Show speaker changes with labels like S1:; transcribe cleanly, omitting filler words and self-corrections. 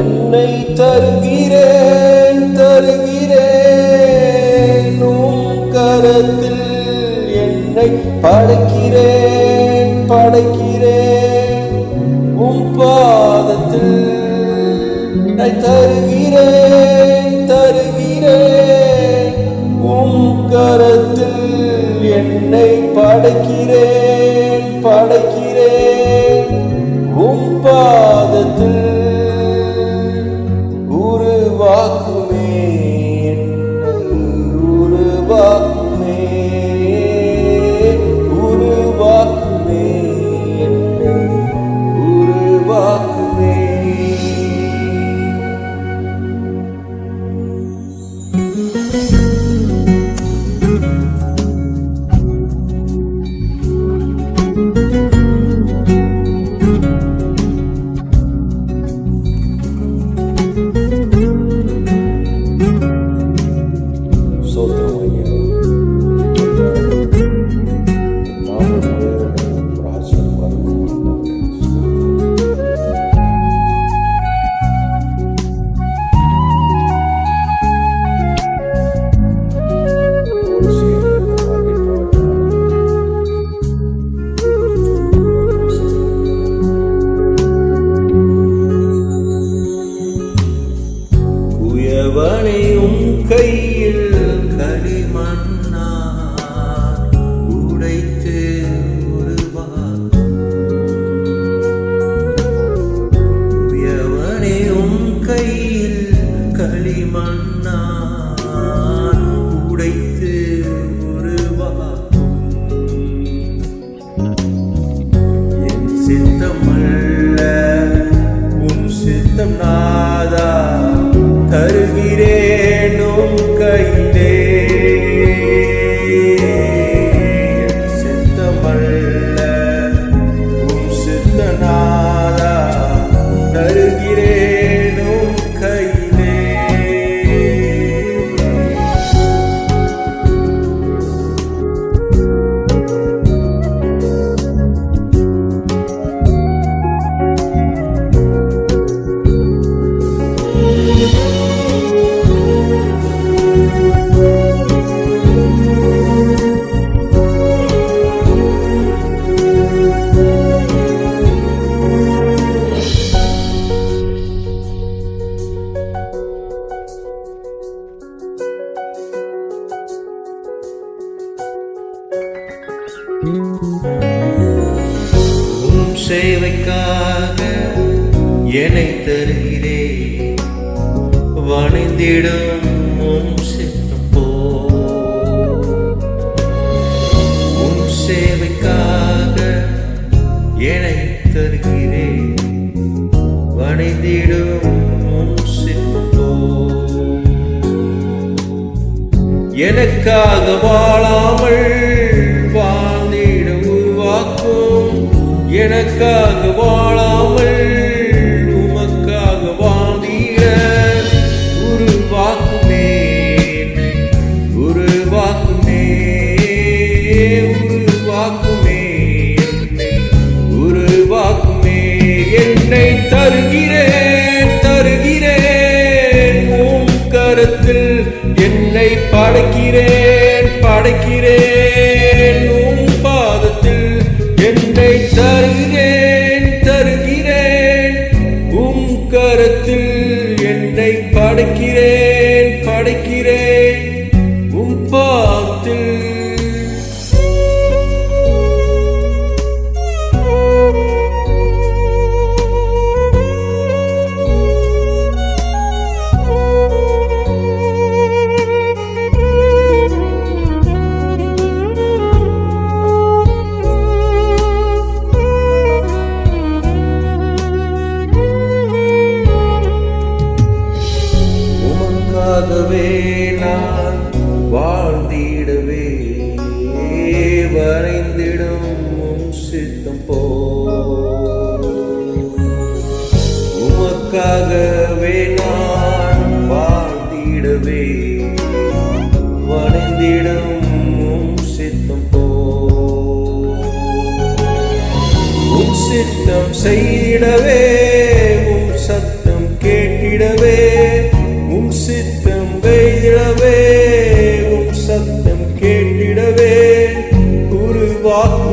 S1: என்னை தருகிறேன் தருகிறேன் உம் கரத்தில் என்னை படைக்கிறேன் படைக்கிறேன் உம் பாதத்தில் என்னை தருகிறேன் தருகிறேன் உம் கரத்தில் என்னை படைக்கிறேன் படைக்கிறேன் உம் பாதத்தில் உருவாக்குமே என்னை உருவாக்குமே உருவாக்குமே என்னை உருவாக்குமே. குயவனையும் கையில் களிமண்ணால் உடைத்து குயவனையும் கையில் களிமண்ணால் உடைத்து என் சித்தமல்ல உன் சித்தம் நாதா தருகிறேனும் கையிலே சித்தமல்ல உம் சித்தநாதா தருகிறேனும் கையிலே. உம் சேவைக்காக என்னை தருகிறே வணிந்திடும் உம் சித்தம் உம் சேவைக்காக என்னை தருகிறே வணிந்திடும் உம் சித்தம் எனக்காக வாழாமல் வாழ்ந்திட உருவாக்கும் எனக்காக வாழாமல் உமக்காக வாழ்ந்திட உருவாக்குமே உருவாக்குமே உருவாக்குமே உருவாக்குமே என்னை தருகிறேன் தருகிறேன் உம் கரத்தில் என்னை படைக்கிறேன் படைக்கிறேன் உம் பாதத்தில் என்னை தருகிறேன் தருகிறேன் உம் கரத்தில் என்னை படைக்கிறேன் படைக்கிறேன் உம் பாதத்தில். நான் வாழ்ந்திடவே வரைந்திடும் உம் சித்தம் உமக்காகவே நான் வாழ்ந்திடவே வரைந்திடும் உம் சித்தம் உம் சித்தம் செய்திடவே உம் சத்தம் கேட்டு கேட்டிடவே உம் சித்தம் செய்திடவே உம் சத்தம் கேட்டிடவே உருவாக்கு